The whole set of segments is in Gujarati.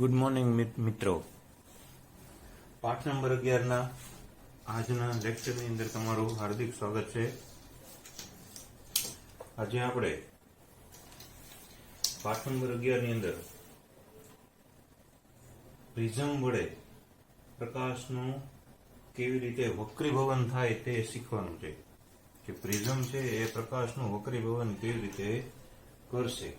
ગુડ મોર્નિંગ મિત્રો. પાઠ નંબર 11 ના આજના લેક્ચરની અંદર તમારું હાર્દિક સ્વાગત છે. આજે આપણે પાઠ નંબર 11 ની અંદર પ્રિઝમ વડે પ્રકાશનું કેવી રીતે વક્રીભવન થાય તે શીખવાનું છે કે પ્રિઝમ છે એ પ્રકાશનું વક્રીભવન કેવી રીતે કરશે.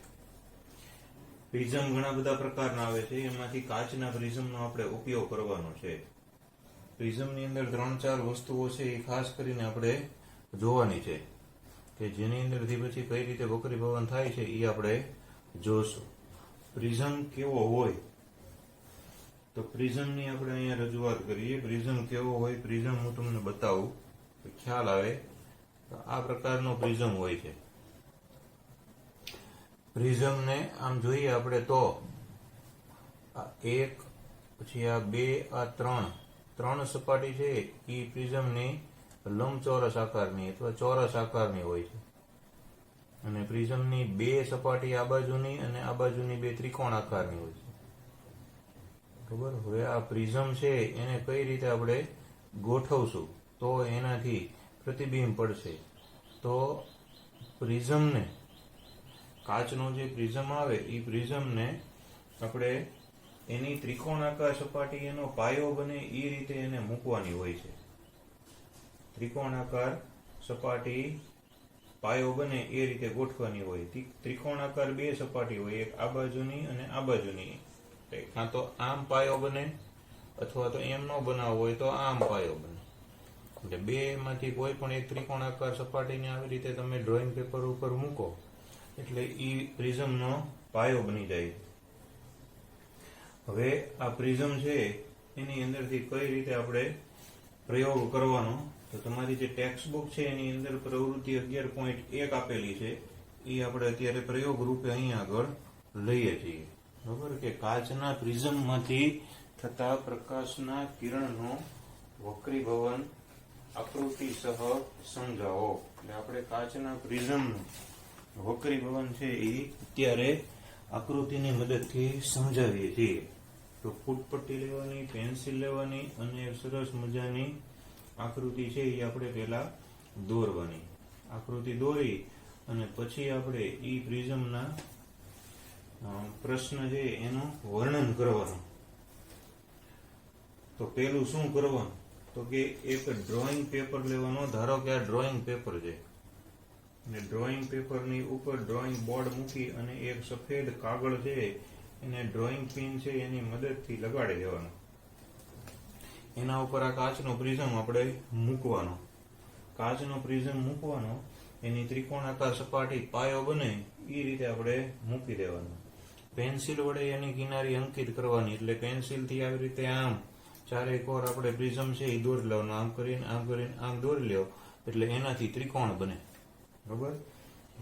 પ્રિઝમ ઘણા બધા પ્રકારના આવે છે, એમાંથી કાચના પ્રિઝમનો આપણે ઉપયોગ કરવાનો છે. પ્રિઝમની અંદર 3-4 વસ્તુઓ છે એ ખાસ કરીને આપણે જોવાની છે કે જેની અંદરથી પછી કઈ રીતે વક્રીભવન થાય છે એ આપણે જોશું. પ્રિઝમ કેવો હોય તો પ્રિઝમની આપણે અહીંયા રજૂઆત કરીએ. પ્રિઝમ કેવો હોય, પ્રિઝમ હું તમને બતાવું ખ્યાલ આવે. આ પ્રકારનો પ્રિઝમ હોય છે. પ્રિઝમને આમ જોઈએ આપણે તો આ 1, પછી આ 2, આ 3 સપાટી છે એ પ્રિઝમની લંબચોરસ આકારની અથવા ચોરસ આકારની હોય છે, અને પ્રિઝમની 2 સપાટી આ બાજુની અને આ બાજુની 2 ત્રિકોણ આકારની હોય છે. બરોબર. હવે આ પ્રિઝમ છે એને કઈ રીતે આપણે ગોઠવશું તો એનાથી પ્રતિબિંબ પડશે. તો પ્રિઝમને, કાચનો જે પ્રિઝમ આવે એ પ્રિઝમને આપણે એની ત્રિકોણાકાર સપાટી એનો પાયો બને એ રીતે એને મૂકવાની હોય છે. ત્રિકોણાકાર સપાટી પાયો બને એ રીતે ગોઠવાની હોય. ત્રિકોણાકાર 2 સપાટી હોય, એક આ બાજુની અને આ બાજુની. કાં તો આમ પાયો બને અથવા તો એમ ન બનાવવો હોય તો આમ પાયો બને. એટલે 2 માંથી કોઈ પણ એક ત્રિકોણાકાર સપાટીને આવી રીતે તમે ડ્રોઈંગ પેપર ઉપર મૂકો એટલે ઈ પ્રિઝમનો પાયો બની જાય. હવે આ પ્રિઝમ છે એની અંદરથી કઈ રીતે આપણે પ્રયોગ કરવાનો, તો તમારી જે ટેક્સ્ટ બુક છે એની અંદર પ્રવૃત્તિ 11.1 આપેલી છે એ આપણે અત્યારે પ્રયોગ રૂપે અહીંયા આગળ લઈએ છીએ. બરાબર કે કાચના પ્રિઝમમાંથી થતા પ્રકાશના કિરણનો વક્રીભવન આકૃતિ સહ સમજાવો. એટલે આપણે કાચના પ્રિઝમનું વક્રીભવન છે એ અત્યારે આકૃતિની મદદથી સમજાવીએ છીએ. તો ફૂટપટ્ટી લેવાની, પેન્સિલ લેવાની અને સરસ મજાની આકૃતિ છે એ આપણે પહેલા દોરવાની. આકૃતિ દોરી અને પછી આપણે ઈ પ્રિઝમના પ્રશ્ન છે એનું વર્ણન કરવાનું. તો પેલું શું કરવાનું તો કે એક ડ્રોઈંગ પેપર લેવાનો. ધારો કે આ ડ્રોઈંગ પેપર છે અને ડ્રોઈંગ પેપરની ઉપર ડ્રોઈંગ બોર્ડ મૂકી અને એક સફેદ કાગળ છે એને ડ્રોઈંગ પિન છે એની મદદથી લગાડી દેવાનો. એના ઉપર આ કાચનો પ્રિઝમ આપણે મૂકવાનો. કાચનો પ્રિઝમ મૂકવાનો, એની ત્રિકોણાકાર સપાટી પાયો બને એ રીતે આપણે મૂકી દેવાનો. પેન્સિલ વડે એની કિનારી અંકિત કરવાની. એટલે પેન્સિલથી આવી રીતે આમ ચારેય કોર આપણે પ્રિઝમ છે એ દોરી લેવાનો. આમ કરીને આમ દોરી લ્યો એટલે એનાથી ત્રિકોણ બને. બરાબર,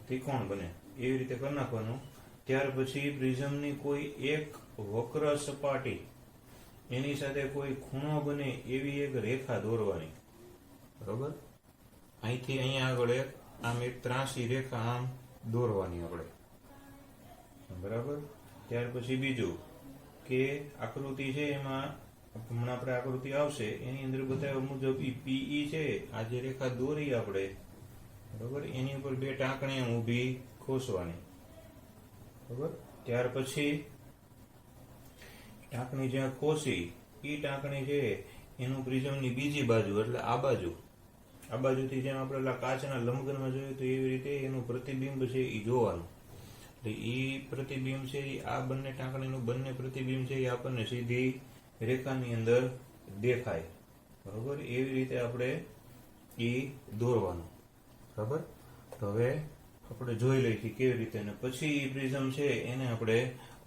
ત્રિકોણ બને એવી રીતે કરી નાખવાનું. ત્યાર પછી પ્રિઝમની કોઈ એક વક્ર સપાટી એની સાથે કોઈ ખૂણો બને એવી એક રેખા દોરવાની. બરોબર, અહીંથી અહીંયા આગળ આમ એક ત્રાસી રેખા આમ દોરવાની આપણે. બરાબર. ત્યાર પછી બીજું કે આકૃતિ છે એમાં હમણાં આપણે આકૃતિ આવશે એની અંદર બતાવ્યા મુજબ પીઈ છે આ જે રેખા દોરી આપણે, બરોબર, એની ઉપર 2 ટાંકણી ઊભી ખોસવાની. બરોબર. ત્યાર પછી ટાંકણી જ્યાં ખોસી એ ટાંકણી છે એનું પ્રિઝમની બીજી બાજુ એટલે આ બાજુથી જેમ આપણે કાચના લંબઘનમાં જોયું તો એવી રીતે એનું પ્રતિબિંબ છે એ જોવાનું. એટલે એ પ્રતિબિંબ છે આ બંને ટાંકણીનું બંને પ્રતિબિંબ છે એ આપણને સીધી રેખાની અંદર દેખાય. બરોબર, એવી રીતે આપણે એ દોરવાનું. બરાબર. તો હવે આપણે જોઈ લઈએ કેવી રીતે. પછી એ પ્રિઝમ છે એને આપણે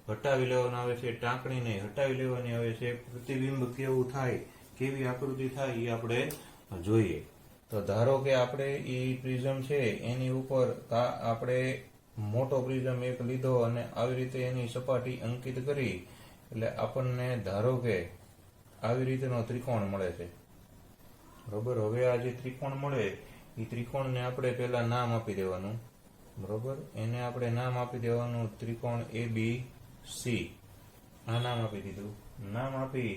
હટાવી લેવાનું આવે છે. ટાંકણીને હટાવી લેવાની આવે છે. પ્રતિબિંબ કેવું થાય, કેવી આકૃતિ થાય એ આપણે જોઈએ. તો ધારો કે આપણે એ પ્રિઝમ છે એની ઉપર આપણે મોટો પ્રિઝમ એક લીધો અને આવી રીતે એની સપાટી અંકિત કરી એટલે આપણને ધારો કે આવી રીતનો ત્રિકોણ મળે છે. બરોબર. હવે આ જે ત્રિકોણ મળે એ ત્રિકોણને આપણે પહેલા નામ આપી દેવાનું. બરોબર, એને આપણે નામ આપી દેવાનું ત્રિકોણ ABC. આ નામ આપી દીધું. નામ આપી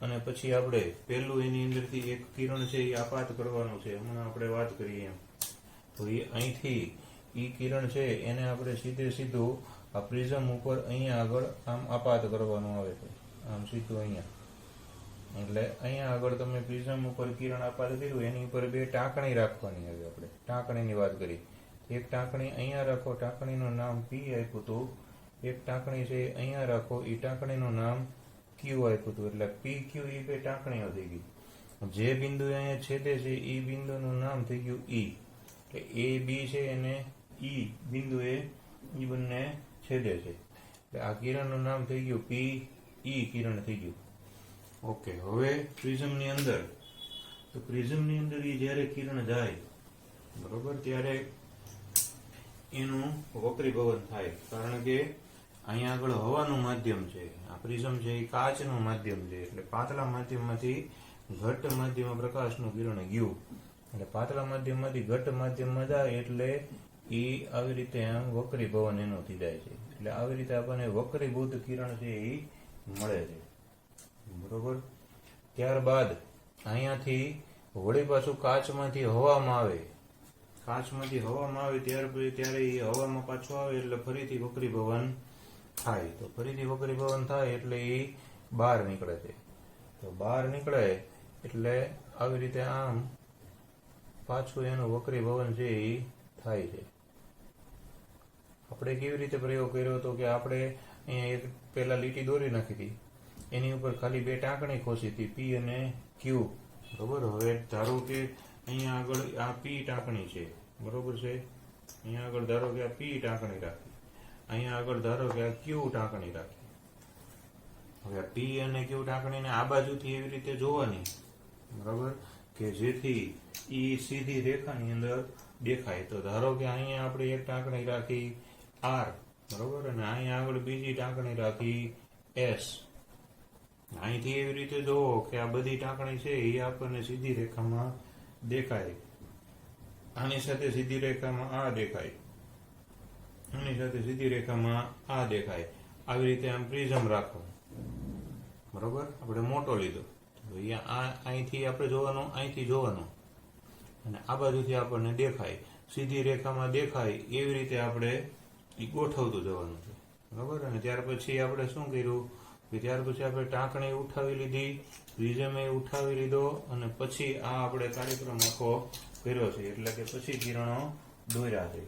અને પછી આપણે પહેલું એની અંદરથી એક કિરણ છે એ આપાત કરવાનું છે. હમણાં આપણે વાત કરીએ એમ તો એ અહીંથી ઈ કિરણ છે એને આપણે સીધે સીધું આ પ્રિઝમ ઉપર અહીંયા આગળ આમ આપાત કરવાનું આવે છે, આમ સીધું અહીંયા. એટલે અહીંયા આગળ તમે પ્રિઝમ ઉપર કિરણ આપાત કર્યું એની ઉપર બે ટાંકણી રાખવાની. હવે આપણે ટાંકણીની વાત કરી. એક ટાંકણી અહીંયા રાખો, ટાંકણીનું નામ પી આપ્યું હતું. એક ટાંકણી છે અહીંયા રાખો, એ ટાંકણીનું નામ ક્યુ આપ્યું હતું. એટલે પી ક્યુ એ બે ટાંકણીઓ થઈ ગઈ. જે બિંદુ અહીંયા છેદે છે એ બિંદુનું નામ થઈ ગયું ઈ. એટલે એ બી છે એને ઈ બિંદુએ ઈ બંને છેદે છે. એટલે આ કિરણનું નામ થઈ ગયું પી ઈ કિરણ થઈ ગયું. ઓકે, હવે પ્રિઝમની અંદર, તો પ્રિઝમની અંદર એ જ્યારે કિરણ જાય બરોબર ત્યારે એનું વક્રીભવન થાય. કારણ કે અહીંયા આગળ હવાનું માધ્યમ છે, આ પ્રિઝમ છે એ કાચનું માધ્યમ છે. એટલે પાતળા માધ્યમમાંથી ઘટ્ટ માધ્યમમાં પ્રકાશનું કિરણ ગયું. એટલે પાતળા માધ્યમમાંથી ઘટ્ટ માધ્યમમાં જાય એટલે એ આવી રીતે આમ વક્રીભવન એનું થઈ જાય છે. એટલે આવી રીતે આપણને વક્રીભૂત કિરણ છે એ મળે છે બરોબર. ત્યારબાદ અહીંયાથી વળી પાછું કાચમાંથી હવામાં આવે. કાચમાંથી હવામાં આવે ત્યારે એ હવામાં પાછું આવે એટલે ફરીથી વક્રીભવન થાય. તો ફરીથી વક્રીભવન થાય એટલે એ બહાર નીકળે છે. તો બહાર નીકળે એટલે આવી રીતે આમ પાછું એનું વક્રીભવન છે એ થાય છે. આપણે કેવી રીતે પ્રયોગ કર્યો હતો કે આપણે અહીંયા એક પેલા લીટી દોરી નાખી હતી, એની ઉપર ખાલી બે ટાંકણી ખોસી હતી, પી અને ક્યુ બરોબર. હવે ધારો કે અહીંયા આગળ આ પી ટાંકણી છે બરોબર છે, અહીંયા આગળ ધારો કે આ પી ટાંકણી રાખી, અહીંયા આગળ ધારો કે આ ક્યુ ટાંકણી રાખી. હવે આ પી અને ક્યુ ટાંકણીને આ બાજુથી એવી રીતે જોવાની બરાબર કે જેથી ઈ સીધી રેખાની અંદર દેખાય. તો ધારો કે અહીંયા આપણે એક ટાંકણી રાખી આર બરોબર, અને અહીંયા આગળ બીજી ટાંકણી રાખી એસ. અહીંથી એવી રીતે જોવો કે આ બધી ટાંકણી છે એ આપણને સીધી રેખામાં દેખાય. આની સાથે સીધી રેખામાં આ દેખાય, આની સાથે સીધી રેખામાં આ દેખાય. આવી રીતે આમ પ્રિઝમ રાખો બરોબર. આપણે મોટો લીધો તો અહીંથી આપણે જોવાનું, અહીંથી જોવાનું અને આ બાજુથી આપણને દેખાય, સીધી રેખામાં દેખાય એવી રીતે આપણે ગોઠવતું જવાનું છે બરોબર. અને ત્યાર પછી આપણે શું કર્યું કે ત્યાર પછી આપણે ટાંકણી ઉઠાવી લીધી, પ્રિઝમે ઉઠાવી લીધો અને પછી આ આપણે કાર્યક્રમ આખો કર્યો છે. એટલે કે પછી કિરણો દોર્યા છે.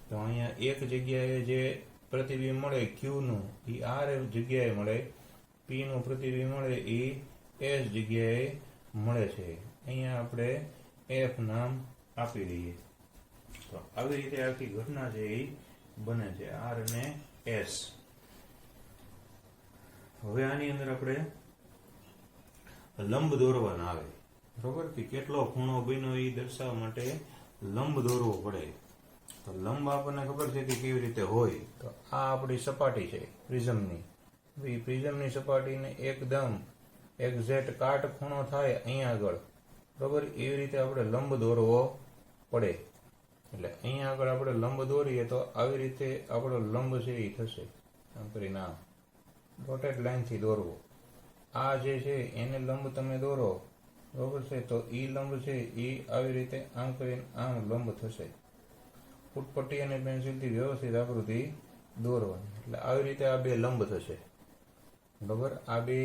તો અહીંયા એક જગ્યાએ જે પ્રતિબિંબ મળે ક્યુ નું એ આર જગ્યાએ મળે, પી નું પ્રતિબિંબ મળે એ એસ જગ્યાએ મળે છે. અહીંયા આપણે એફ નામ આપી દઈએ. તો આવી રીતે આખી ઘટના છે એ બને છે, આર અને એસ. હવે આની અંદર આપણે લંબ દોરવાના આવે બરોબર કે કેટલો ખૂણો બન્યો એ દર્શાવવા માટે લંબ દોરવો પડે. તો લંબ આપણને ખબર છે કે કેવી રીતે હોય. તો આ આપણી સપાટી છે પ્રિઝમની. એ પ્રિઝમની સપાટીને એકદમ એક્ઝેક્ટ કાટ ખૂણો થાય અહીંયા આગળ બરોબર, એવી રીતે આપણે લંબ દોરવો પડે. એટલે અહીંયા આગળ આપણે લંબ દોરીએ તો આવી રીતે આપણો લંબ છે એ થશે. આમ કરીને આમ ડોટેડ લાઈનથી દોરવો. આ જે છે એને લંબ તમે દોરો બરોબર છે, તો ઈ લંબ છે એ આવી રીતે આમ કરીને આમ લંબ થશે. ફૂટપટ્ટી અને પેન્સિલથી વ્યવસ્થિત આકૃતિ દોરવાની. એટલે આવી રીતે આ બે લંબ થશે બરોબર. આ બે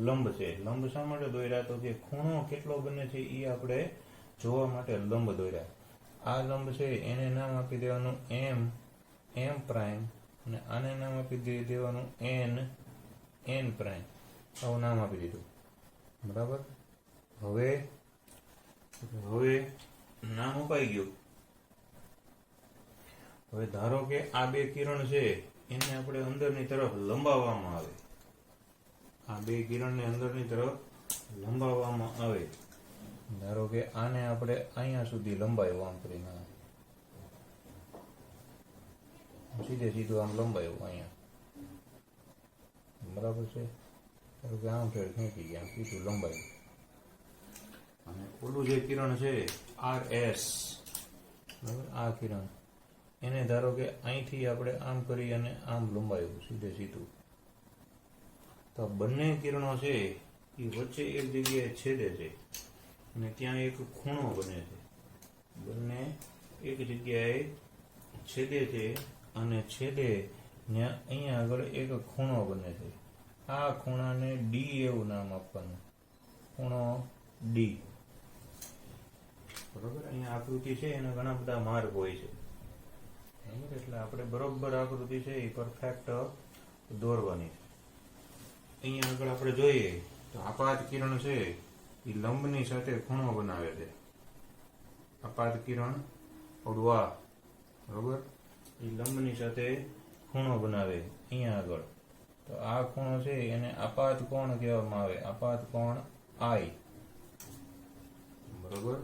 લંબ છે. લંબ શા માટે દોર્યા? તો કે ખૂણો કેટલો બને છે એ આપણે જોવા માટે લંબ દોર્યા. આ લંબ છે એને નામ આપી દેવાનું એમ પ્રાઇમ અને આને નામ આપી દેવાનું એન પ્રાઇમ. આવું નામ આપી દીધું બરાબર. હવે નામ અપાઈ ગયું. હવે ધારો કે આ બે કિરણ છે એને આપણે અંદરની તરફ લંબાવવામાં આવે. આ બે કિરણને અંદરની તરફ લંબાવવામાં આવે. ધારો કે આને આપણે અહીંયા સુધી લંબાવ્યું, આમ કરીને સીધું આમ લંબાવ્યું અહીંયા બરાબર છે. ધારો કે આમ ફેર ખેંચી ગયા, સીધું લંબાવ્યું. અને ઓલું જે કિરણ છે આર એસ બરાબર, આ કિરણ એને ધારો કે અહીંથી આપણે આમ કરી અને આમ લંબાવ્યું સીધું. તો આ બંને કિરણો છે એ વચ્ચે એક જગ્યાએ છેદે છે અને ત્યાં એક ખૂણો બને છે. બંને એક જગ્યાએ છેદે છે અને છેદે ને અહીંયા આગળ એક ખૂણો બને છે. આ ખૂણાને ડી એવું નામ આપવાનું, ખૂણો ડી. બરોબર. અહીંયા આકૃતિ છે એના ઘણા બધા માર્ગ હોય છે. બરાબર. એટલે આપણે બરોબર આકૃતિ છે એ પરફેક્ટ દોરવાની. અહીંયા આગળ આપણે જોઈએ તો આપાત કિરણ છે એ લંબની સાથે ખૂણો બનાવે છે. આપાત કિરણ ઓડવા, બરોબર, એ લંબની સાથે ખૂણો બનાવે અહીંયા આગળ. તો આ ખૂણો છે એને આપાત કોણ કહેવામાં આવે, આપાત કોણ આઈ. બરોબર.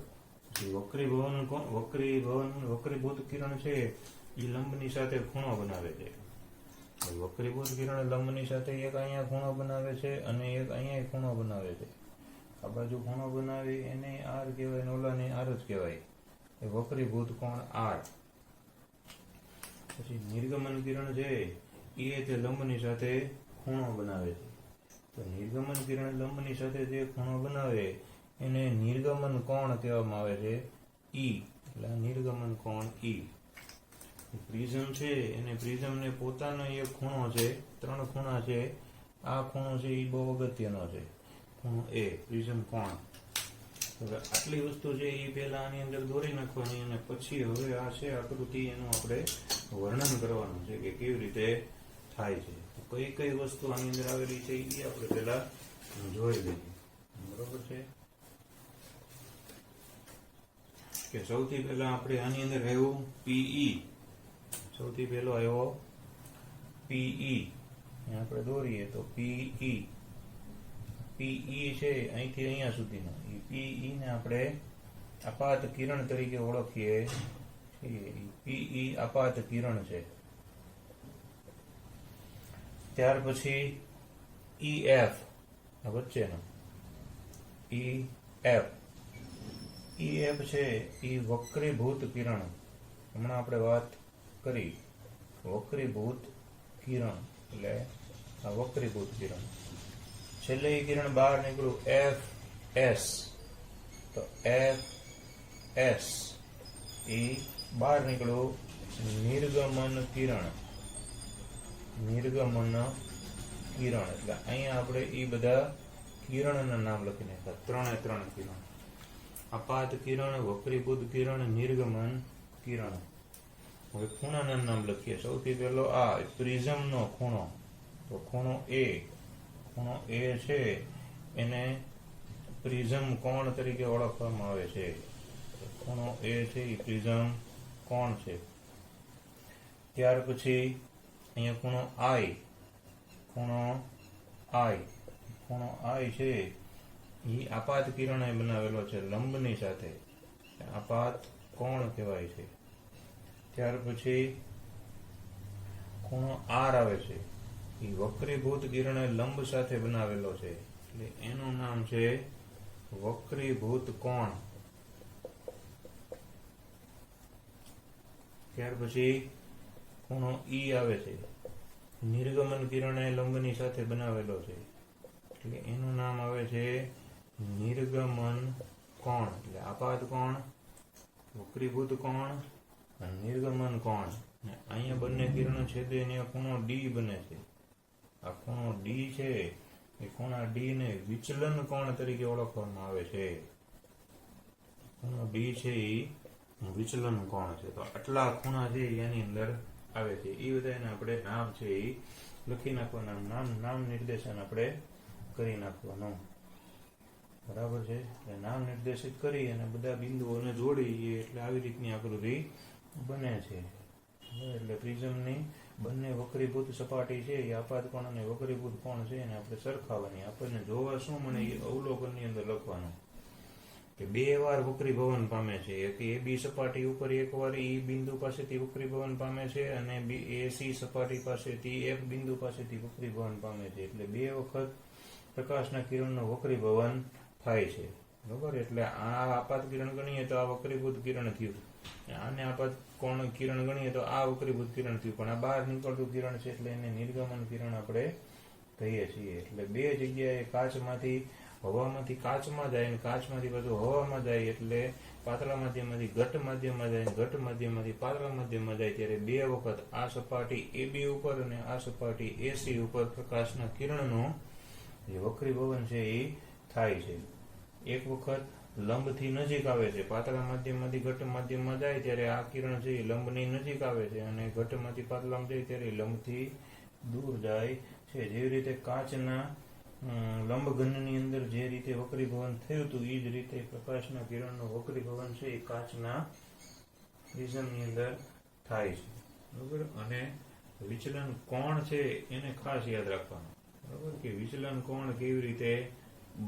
વક્રીભૂત કિરણ છે એ લંબની સાથે ખૂણો બનાવે છે. વક્રીભૂત કિરણ લંબની સાથે એક અહીંયા ખૂણો બનાવે છે અને એક અહીંયા ખૂણો બનાવે છે. આ બાજુ ખૂણો બનાવે એને આર કહેવાય, ઓલાને આર જ કહેવાય. એ વક્રીભૂત કોણ આર. પછી નિર્ગમન કિરણ છે એ તે લંબની સાથે ખૂણો બનાવે છે. તો નિર્ગમન કિરણ લંબની સાથે જે ખૂણો બનાવે એને નિર્ગમન કોણ કહેવામાં આવે છે, ઈ. એટલે નિર્ગમન કોણ ઈ. પ્રિઝમ છે એને પ્રિઝમને પોતાનો એક ખૂણો છે, 3 ખૂણા છે. આ ખૂણો છે એ બહુ અગત્યનો છે, ખૂણો એ, પ્રિઝમ કોણ. હવે આટલી વસ્તુ છે એ પહેલા આની અંદર દોરી નાખવાની અને પછી હવે આ છે આકૃતિ એનું આપણે વર્ણન કરવાનું છે કે કેવી રીતે થાય છે. કઈ કઈ વસ્તુ આની અંદર આવેલી છે એ આપણે પહેલા જોઈ લઈએ. બરોબર છે કે સૌથી પહેલા આપણે આની અંદર આવ્યું પીઈ. સૌથી પહેલો આવ્યો પીઈ. આપણે દોરીએ તો પીઈ. પીઈ છે અહીંથી અહીંયા સુધીનો. એ પીઈ ને આપણે આપાત કિરણ તરીકે ઓળખીએ છીએ. પીઈ આપાત કિરણ છે. ત્યાર પછી ઈ એફ વચ્ચેનો ઈ એફ. ઈ એફ છે એ વક્રીભૂત કિરણ. હમણાં આપણે વાત કરી વક્રીભૂત કિરણ એટલે આ વક્રીભૂત કિરણ. છેલ્લે એ કિરણ બહાર નીકળ્યું એફ એસ. તો એફ એસ એ બહાર નીકળ્યું નિર્ગમન કિરણ. નિર્ગમન કિરણ એટલે અહીંયા આપણે એ બધા કિરણના નામ લખી નાખ્યા, 3 કિરણ. આપાત કિરણ, વક્રીભૂત કિરણ, નિર્ગમન કિરણ. હવે ખૂણાના નામ લખીએ. સૌથી પહેલો આ પ્રિઝમનો ખૂણો. તો ખૂણો એ. ખૂણો એ છે એને પ્રિઝમ કોણ તરીકે ઓળખવામાં આવે છે. ખૂણો એ છે એ પ્રિઝમ કોણ છે. ત્યાર પછી અહીંયા ખૂણો આઈ. ખૂણો આઈ. ખૂણો આઈ છે એ આપાત કિરણે બનાવેલો છે લંબની સાથે. આપાત કોણ કહેવાય છે. ત્યાર પછી ખૂણો આર આવે છે. એ વક્રીભૂત કિરણે લંબ સાથે બનાવેલો છે એટલે એનું નામ છે વક્રીભૂત કોણ. ત્યાર પછી ખૂણો ઈ આવે છે. નિર્ગમન કિરણે લંબની સાથે બનાવેલો છે એટલે એનું નામ આવે છે નિર્ગમન કોણ. એટલે આપાત કોણ, વક્રીભૂત કોણ, નિર્ગમન કોણ. અહીંયા બંને કિરણો છેદે ને ખૂણો ડી બને છે. આ ખૂણો ડી છે એ ખૂણા ડી ને વિચલન કોણ તરીકે ઓળખવામાં આવે છે. ખૂણો ડી છે એ વિચલન કોણ છે. તો આટલા ખૂણા છે એની અંદર આવે છે. એ બધાને આપણે નામ છે એ લખી નાખવાના. નામ નિર્દેશન આપણે કરી નાખવાનું. બરાબર છે. એટલે નામ નિર્દેશિત કરી અને બધા બિંદુઓને જોડી એટલે આવી રીતની આકૃતિ બને છે. એટલે પ્રિઝમની બંને વક્રીભૂત સપાટી છે એ આપાત કોણ અને વક્રીભૂત કોણ છે એને આપણે સરખાવવાની. આપણને જોવા શું મળે એ અવલોકનની અંદર લખવાનું કે 2 વાર વક્રીભવન પામે છે. એક એ બી સપાટી ઉપર એક વાર ઈ બિંદુ પાસેથી વક્રીભવન પામે છે અને એ સી સપાટી પાસેથી એફ બિંદુ પાસેથી વક્રીભવન પામે છે. એટલે 2 વખત પ્રકાશના કિરણનું વક્રીભવન થાય છે. બરોબર. એટલે આ આપાત કિરણ ગણીએ તો આ વક્રીભૂત કિરણ થયું. આને આપાત કોણ કિરણ ગણીએ તો આ વક્રીભૂત કિરણ થયું. પણ આ બહાર નીકળતું કિરણ છે એટલે એને નિર્ગમન કિરણ આપણે કહીએ છીએ. એટલે બે જગ્યાએ કાચમાંથી હવામાંથી કાચમાં જાય અને કાચમાંથી પાછું હવામાં જાય એટલે પાતળા માધ્યમમાંથી ઘટ માધ્યમમાં જાય અને ઘટ માધ્યમમાંથી પાતળા માધ્યમમાં જાય ત્યારે બે વખત આ સપાટી AB ઉપર અને આ સપાટી AC ઉપર પ્રકાશના કિરણનો જે વક્રીભવન છે એ થાય છે. એક વખત લંબથી નજીક આવે છે, પાતળા માધ્યમમાંથી ઘટ માધ્યમમાં જાય ત્યારે આ કિરણ છે એ લંબની નજીક આવે છે અને ઘટમાંથી પાતળામાં જાય ત્યારે લંબથી દૂર જાય છે. જેવી રીતે કાચના લંબઘનની અંદર જે રીતે વક્રીભવન થયું હતું એ જ રીતે પ્રકાશના કિરણનું વક્રીભવન છે એ કાચના પ્રિઝમની અંદર થાય છે. બરોબર. અને વિચલન કોણ છે એને ખાસ યાદ રાખવાનું. બરોબર કે વિચલન કોણ કેવી રીતે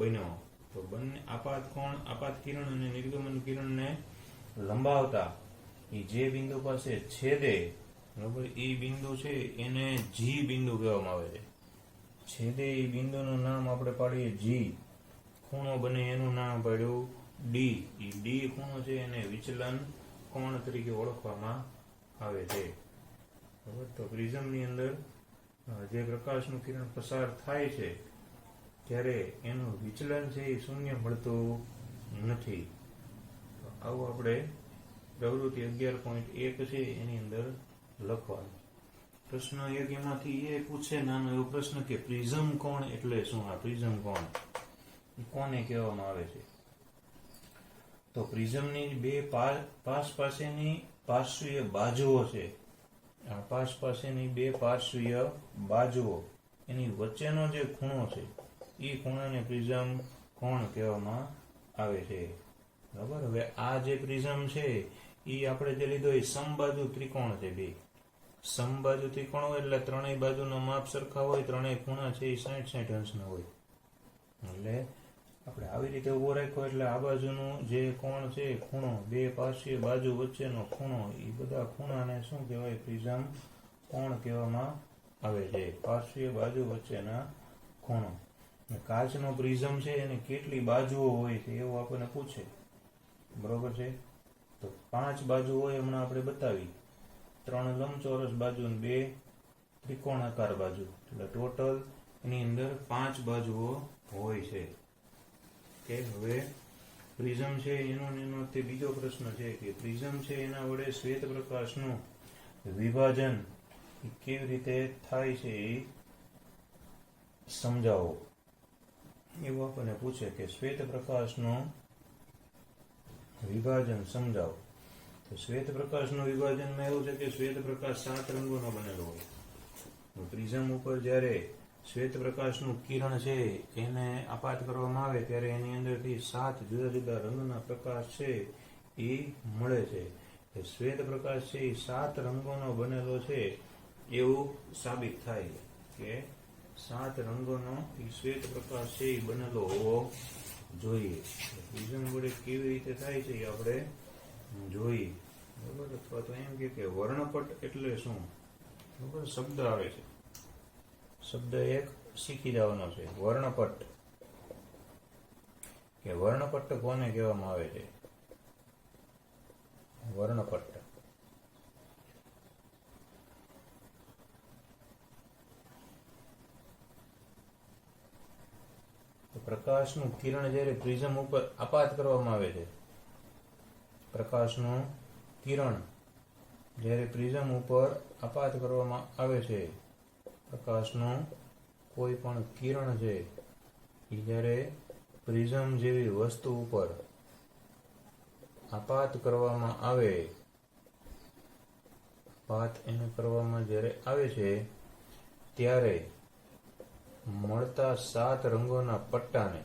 બન્યો. તો બંને આપાત કિરણ અને નિર્ગમન કિરણને લંબાવતા એ જે બિંદુ પાસે છેદે, બરોબર, એ બિંદુ છે એને જી બિંદુ કહેવામાં આવે છે. છેદે એ બિંદુનું નામ આપણે પાડીએ જી. ખૂણો બને એનું નામ પાડ્યું ડી. એ ડી ખૂણો છે એને વિચલન કોણ તરીકે ઓળખવામાં આવે છે. બરોબર. તો પ્રિઝમની અંદર જે પ્રકાશનું કિરણ પસાર થાય છે ત્યારે એનું વિચલન છે એ શૂન્ય મળતું નથી. આવું આપણે પ્રવૃત્તિ 11.1 છે એની અંદર લખવાનું. પ્રશ્ન એક એમાંથી એ પૂછે, નાનો એવો પ્રશ્ન કે પ્રિઝમ કોણ એટલે શું? આ પ્રિઝમ કોણ કોને કહેવામાં આવે છે? તો પ્રિઝમની બે પાસ પાસેની પાર્શ્વીય બાજુઓ છે. આ પાસ પાસેની બે પાર્શ્વીય બાજુઓ એની વચ્ચેનો જે ખૂણો છે એ ખૂણાને પ્રિઝમ કોણ કહેવામાં આવે છે. બરાબર. હવે આ જે પ્રિઝમ છે એ આપણે જે લીધો એ સમબાજુ ત્રિકોણ છે. બે સમબાજુ ત્રિકોણ હોય એટલે ત્રણેય બાજુના માપ સરખા હોય, ત્રણેય ખૂણા છે એ 60-60 અંશના હોય. એટલે આપણે આવી રીતે ઉભો રાખ્યો એટલે આ બાજુનું જે કોણ છે ખૂણો, બે પાર્શ્વીય બાજુ વચ્ચેનો ખૂણો, એ બધા ખૂણાને શું કહેવાય? પ્રિઝમ કોણ કહેવામાં આવે છે. પાર્શ્વીય બાજુ વચ્ચેના ખૂણો. કાચનો પ્રિઝમ છે એને કેટલી બાજુઓ હોય છે એવું આપણને પૂછે. બરોબર છે. તો 5 બાજુ હોય હમણાં આપણે બતાવી. 3 લંબચોરસ બાજુ અને 2 ત્રિકોણાકાર બાજુ, એટલે ટોટલ એની અંદર 5 બાજુઓ હોય છે. કે હવે પ્રિઝમ છે એનો તે બીજો પ્રશ્ન છે કે પ્રિઝમ છે એના વડે શ્વેત પ્રકાશનું વિભાજન કેવી રીતે થાય છે એ સમજાવો. એવું આપણને પૂછે કે શ્વેત પ્રકાશનું વિભાજન સમજાવો. તો શ્વેત પ્રકાશનું વિભાજનમાં એવું છે કે શ્વેત પ્રકાશ 7 રંગોનો બનેલો હોય. પ્રિઝમ ઉપર જ્યારે શ્વેત પ્રકાશનું કિરણ છે એને આપાત કરવામાં આવે ત્યારે એની અંદરથી 7 જુદા જુદા રંગના પ્રકાશ છે એ મળે છે. શ્વેત પ્રકાશ છે એ 7 રંગોનો બનેલો છે એવું સાબિત થાય કે 7 રંગોનો શ્વેત પ્રકાશ છે એ બનેલો હોવો જોઈએ. પ્રિઝમ વડે કેવી રીતે થાય છે એ આપણે જોઈએ. બરોબર. અથવા તો એમ કે વર્ણપટ એટલે શું? બરોબર. શબ્દ આવે છે, શબ્દ એક શીખી જવાનો છે. વર્ણપટ. કે વર્ણપટ્ટ કોને કહેવામાં આવે છે? વર્ણપટ્ટ. પ્રકાશનું કિરણ જ્યારે પ્રિઝમ ઉપર આપાત કરવામાં આવે છે, પ્રકાશનું કિરણ જ્યારે પ્રિઝમ ઉપર આપાત કરવામાં આવે છે, પ્રકાશનું કોઈ પણ કિરણ છે એ જ્યારે પ્રિઝમ જેવી વસ્તુ ઉપર આપાત કરવામાં આવે, આપાત એને કરવામાં જ્યારે આવે છે ત્યારે મળતા 7 રંગોના પટ્ટાને,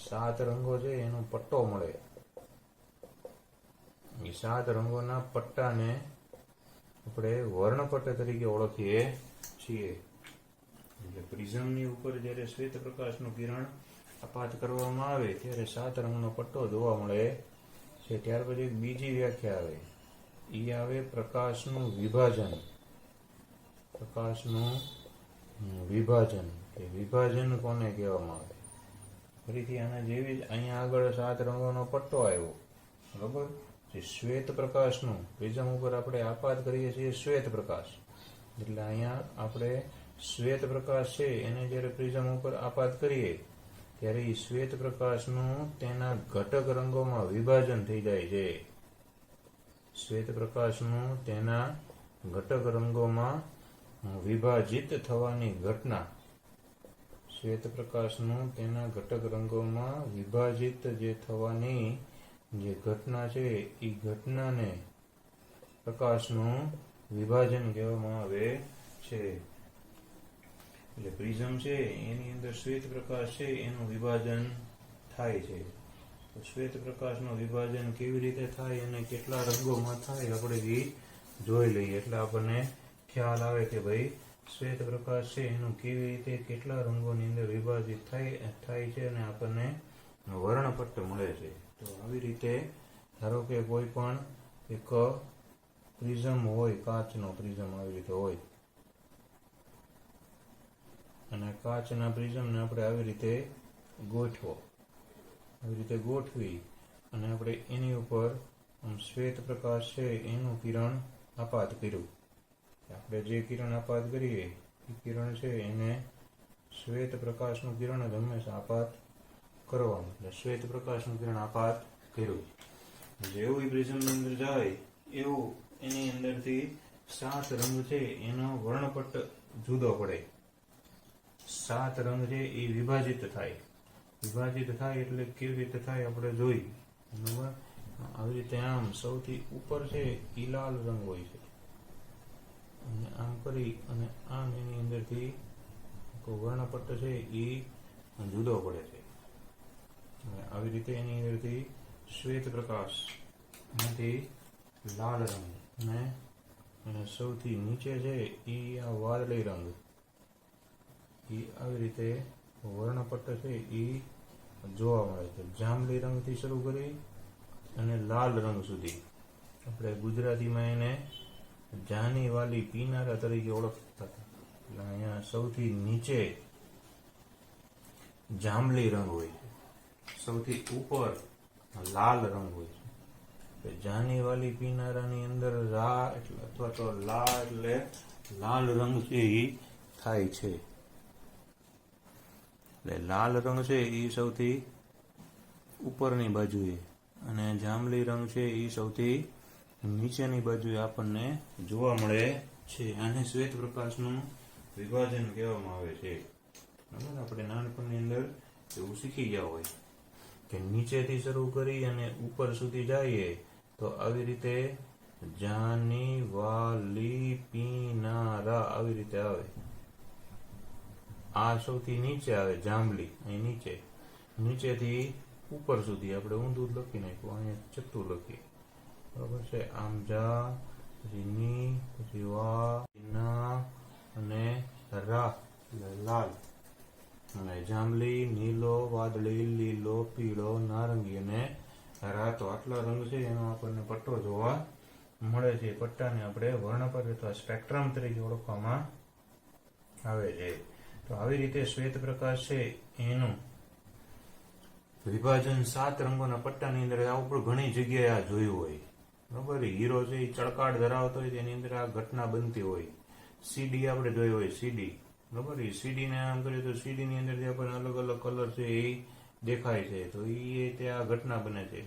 7 રંગો છે એનો પટ્ટો મળે. એ 7 રંગોના પટ્ટાને આપણે વર્ણપટ્ટ તરીકે ઓળખીએ છીએ. એટલે પ્રિઝમની ઉપર જ્યારે શ્વેત પ્રકાશનું કિરણ આપાત કરવામાં આવે ત્યારે 7 રંગનો પટ્ટો જોવા મળે છે. ત્યાર પછી એક બીજી વ્યાખ્યા આવે, એ આવે પ્રકાશનું વિભાજન. પ્રકાશનું વિભાજન. એ વિભાજન કોને કહેવામાં આવે? ફરીથી આના જેવી જ અહીંયા આગળ 7 રંગોનો પટ્ટો આવ્યો. બરોબર. જે શ્વેત પ્રકાશનું પ્રિઝમ ઉપર આપણે આપાત કરીએ છીએ શ્વેત પ્રકાશ, એટલે અહીંયા આપણે શ્વેત પ્રકાશ છે એને જ્યારે પ્રિઝમ ઉપર આપાત કરીએ ત્યારે એ શ્વેત પ્રકાશનું તેના ઘટક રંગોમાં વિભાજન થઈ જાય છે. શ્વેત પ્રકાશનું તેના ઘટક રંગોમાં વિભાજિત થવાની ઘટના, શ્વેત પ્રકાશનું તેના ઘટક રંગોમાં વિભાજિત જે થવાની જે ઘટના છે એ ઘટનાને પ્રકાશનું વિભાજન કહેવામાં આવે છે. એટલે પ્રિઝમ છે એની અંદર શ્વેત પ્રકાશ છે એનું વિભાજન થાય છે. તો શ્વેત પ્રકાશનું વિભાજન કેવી રીતે થાય અને કેટલા રંગોમાં થાય આપણે એ જોઈ લઈએ, એટલે આપણને ખ્યાલ આવે કે ભાઈ શ્વેત પ્રકાશ છે એનું કેવી રીતે કેટલા રંગોની અંદર વિભાજિત થાય છે અને આપણને વર્ણપટ્ટ મળે છે. તો આવી રીતે ધારો કે કોઈ પણ એક પ્રિઝમ હોય, કાચનો પ્રિઝમ આવી રીતે હોય અને કાચના પ્રિઝમને આપણે આવી રીતે ગોઠવી અને આપણે એની ઉપર શ્વેત પ્રકાશ છે એનું કિરણ આપાત કર્યું. આપણે જે કિરણ આપાત કરીએ એ કિરણ છે એને શ્વેત પ્રકાશનું કિરણ જ હંમેશા આપાત કરવાનું. એટલે શ્વેત પ્રકાશનું કિરણ આપાત કર્યું, જેવું એ પ્રિઝમની અંદર જાય એવું એની અંદરથી 7 રંગ છે એનો વર્ણપટ્ટ જુદો પડે. 7 રંગ છે એ વિભાજિત થાય એટલે કેવી રીતે થાય આપણે જોઈ. બરાબર, આવી રીતે આમ સૌથી ઉપર છે એ લાલ રંગ હોય છે અને આમ કરી અને આમ એની અંદરથી વર્ણપટ્ટ છે એ જુદો પડે છે. આવી રીતે એની અંદરથી શ્વેત પ્રકાશ માંથી લાલ રંગ અને સૌથી નીચે છે એ આ વાદળી રંગ, એ આવી રીતે વર્ણપટ્ટ છે એ જોવા મળે છે. જાંબલી રંગથી શરૂ કરી અને લાલ રંગ સુધી, આપણે ગુજરાતીમાં એને જાની વાલી પીનારા તરીકે ઓળખતા હતા. એટલે અહીંયા સૌથી નીચે જાંબલી રંગ હોય છે, સૌથી ઉપર લાલ રંગ હોય છે. જાની વાલી પીનારાની અંદર રા એટલે અથવા તો લા એટલે લાલ રંગ છે એ થાય છે. એટલે લાલ રંગ છે એ સૌથી ઉપરની બાજુએ અને જાંબલી રંગ છે એ સૌથી નીચેની બાજુએ આપણને જોવા મળે છે. આને શ્વેત પ્રકાશનું વિભાજન કહેવામાં આવે છે. બરાબર, આપણે નાનપણની અંદર એવું શીખી ગયા હોય કે નીચેથી શરૂ કરી અને ઉપર સુધી જઈએ તો આવી રીતે જાની વાલી પીનારા આવી રીતે આવે. આ સૌથી નીચે આવે જાંબલી, અહીં નીચેથી ઉપર સુધી આપણે ઊંધું લખી નાખ્યું, અહીંયા ચત્તું લખીએ. બરાબર છે, આમ જા પછી ની પછી વા ના અને રા લાલ અને જાંબલી, નીલો, વાદળી, લીલો, પીળો, નારંગી અને રાતો, આટલા રંગ છે એનો આપણને પટ્ટો જોવા મળે છે. પટ્ટાને આપણે વર્ણપટ્ટ અથવા સ્પેક્ટ્રમ તરીકે ઓળખવામાં આવે છે. તો આવી રીતે શ્વેત પ્રકાશ છે એનું વિભાજન 7 રંગોના પટ્ટાની અંદર આ ઉપર ઘણી જગ્યાએ આ જોયું હોય. બરાબર, હીરો છે એ ચળકાટ ધરાવતો હોય તેની અંદર આ ઘટના બનતી હોય. સીડી આપણે જોઈ હોય, સીડી. બરાબર, એ સીડીને આમ કરીએ તો સીડીની અંદર જે આપણને અલગ અલગ કલર છે એ દેખાય છે, તો એ તે આ ઘટના બને છે.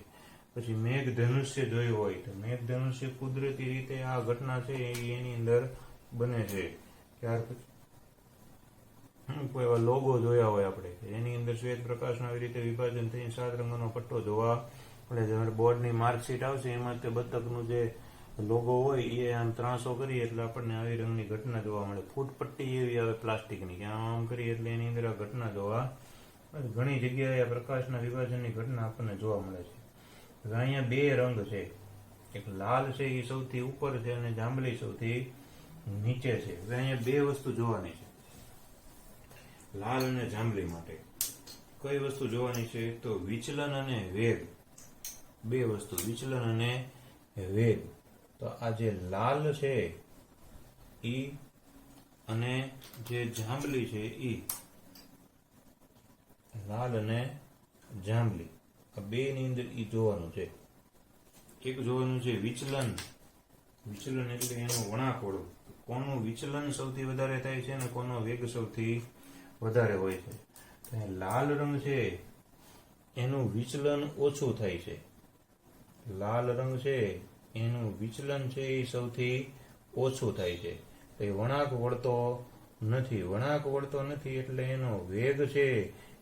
પછી મેઘધનુષ્ય જોયું હોય તો મેઘધનુષ્ય કુદરતી રીતે આ ઘટના છે એની અંદર બને છે. ત્યાર પછી કોઈ એવા લોગો જોયા હોય આપણે, એની અંદર શ્વેત પ્રકાશનું આવી રીતે વિભાજન થઈને 7 રંગોનો પટ્ટો જોવા મળે છે. બોર્ડની માર્કશીટ આવશે એમાં તે બતકનું જે લોગો હોય એ આમ ત્રાસો કરીએ એટલે આપણને આવી રંગની ઘટના જોવા મળે. ફૂટપટ્ટી એવી આવે પ્લાસ્ટિકની કે આમ કરીએ એટલે એની અંદર આ ઘટના જોવા મળે. ઘણી જગ્યાએ પ્રકાશના વિભાજનની ઘટના આપણને જોવા મળે છે. અહીંયા 2 રંગ છે, એક લાલ છે એ સૌથી ઉપર છે અને જાંબલી સૌથી નીચે છે. હવે અહીંયા 2 વસ્તુ જોવાની છે લાલ અને જાંબલી માટે. કઈ વસ્તુ જોવાની છે તો વિચલન અને વેગ. 2 વસ્તુ, વિચલન અને વેગ. તો આ જે લાલ છે ઈ અને જે જાંબલી છે ઈ, લાલ અને જાંબલી આ 2 ની અંદર ઈ જોવાનું છે. એક જોવાનું છે વિચલન. વિચલન એટલે એનો વળાંક કોનું વિચલન સૌથી વધારે થાય છે અને કોનો વેગ સૌથી વધારે હોય છે. તો લાલ રંગ છે એનું વિચલન ઓછું થાય છે. લાલ રંગ છે એનું વિચલન છે એ સૌથી ઓછું થાય છે. એ વળાંક વળતો નથી એટલે એનો વેગ છે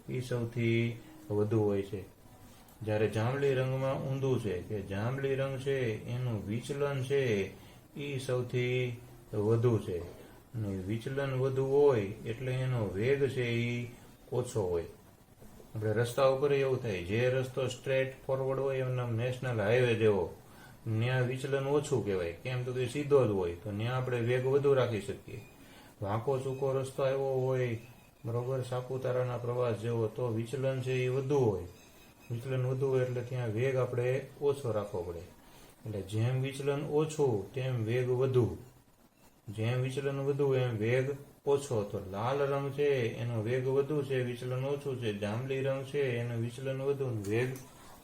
એ સૌથી વધુ હોય છે. જ્યારે જાંબલી રંગમાં ઊંધું છે કે જાંબલી રંગ છે એનું વિચલન છે એ સૌથી વધુ છે અને વિચલન વધુ હોય એટલે એનો વેગ છે એ ઓછો હોય. આપણે રસ્તા ઉપર એવું થાય, જે રસ્તો સ્ટ્રેટ ફોરવર્ડ હોય એમના નેશનલ હાઈવે જેવો, ત્યાં વિચલન ઓછું કહેવાય. કેમ તો કે સીધો જ હોય, તો ત્યાં આપણે વેગ વધુ રાખી શકીએ. વાંકો ચૂકો રસ્તો આવ્યો હોય, બરોબર, સાપુતારાના પ્રવાસ જેવો, તો વિચલન છે એ વધુ હોય. વિચલન વધુ હોય એટલે ત્યાં વેગ આપણે ઓછો રાખવો પડે. એટલે જેમ વિચલન ઓછું તેમ વેગ વધુ, જેમ વિચલન વધુ એમ વેગ ઓછો. તો લાલ રંગ છે એનો વેગ વધુ છે, વિચલન ઓછું છે. જાંબલી રંગ છે એનું વિચલન વધુ, વેગ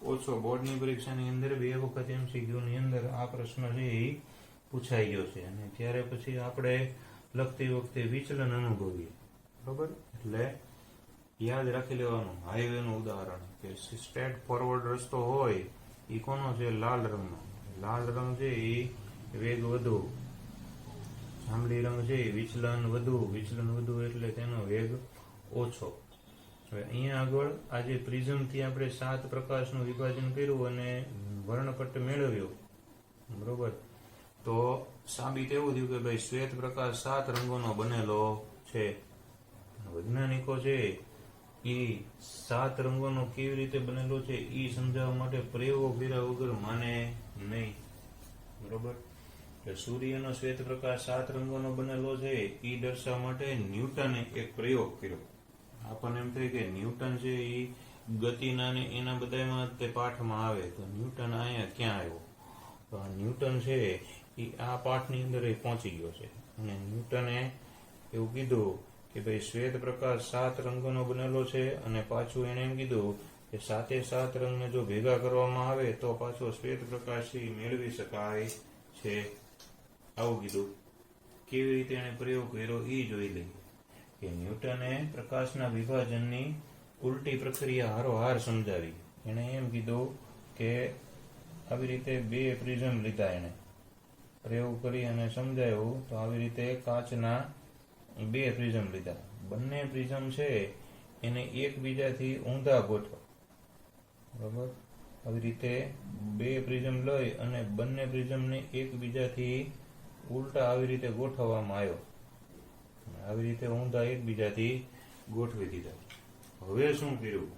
ઓછો. બોર્ડની પરીક્ષાની અંદર 2 વખત MCQ ની અંદર આ પ્રશ્ન છે એ પૂછાઈ ગયો છે. અને ત્યારે પછી આપણે લખતી વખતે વિચલન અનુભવીએ, બરોબર. એટલે યાદ રાખી લેવાનું હાઈવેનું ઉદાહરણ કે સ્ટ્રેટ ફોરવર્ડ રસ્તો હોય એ કોનો છે? લાલ રંગનો. લાલ રંગ છે એ વેગ વધુ, જાંબલી રંગ છે વિચલન વધુ એટલે તેનો વેગ ઓછો. હવે અહીંયા આગળ આજે પ્રિઝમથી આપણે 7 પ્રકાશનું વિભાજન કર્યું અને વર્ણપટ્ટ મેળવ્યો, બરોબર. તો સાબિત એવું થયું કે ભાઈ શ્વેત પ્રકાશ 7 રંગોનો બનેલો છે. વૈજ્ઞાનિકો છે એ 7 રંગોનો કેવી રીતે બનેલો છે એ સમજાવવા માટે પ્રયોગો કર્યા વગર માને નહીં, બરોબર. સૂર્યનો શ્વેત પ્રકાશ 7 રંગોનો બનેલો છે એ દર્શાવવા માટે ન્યૂટને એક પ્રયોગ કર્યો. આપણને એમ થાય કે ન્યૂટન છે એ ગતિના ને એના બધામાં તે પાઠમાં આવે, તો ન્યૂટન અહીંયા ક્યાં આવ્યો? તો ન્યૂટન છે એ આ પાઠની અંદર એ પહોંચી ગયો છે. અને ન્યૂટને એવું કીધું કે ભાઈ શ્વેત પ્રકાશ 7 રંગોનો બનેલો છે, અને પાછું એને એમ કીધું કે 7 રંગને જો ભેગા કરવામાં આવે તો પાછો શ્વેત પ્રકાશ મેળવી શકાય છે. આવું કીધું. કેવી રીતે એને પ્રયોગ કર્યો એ જોઈ લઈએ. કે ન્યૂટને પ્રકાશના વિભાજનની ઉલટી પ્રક્રિયા હારોહાર સમજાવી. એણે એમ કીધું કે આવી રીતે 2 પ્રિઝમ લીધા, એને પ્રયોગ કરી અને સમજાવ્યું. તો આવી રીતે કાચના 2 પ્રિઝમ લીધા. બંને પ્રિઝમ છે એને એકબીજાથી ઊંધા ગોઠવો, બરોબર. આવી રીતે 2 પ્રિઝમ લઈ અને બંને પ્રિઝમને એકબીજાથી ઉલટા આવી રીતે ગોઠવવામાં આવ્યો. આવી રીતે ઊંધા એકબીજાથી ગોઠવી દીધા. હવે શું કર્યું?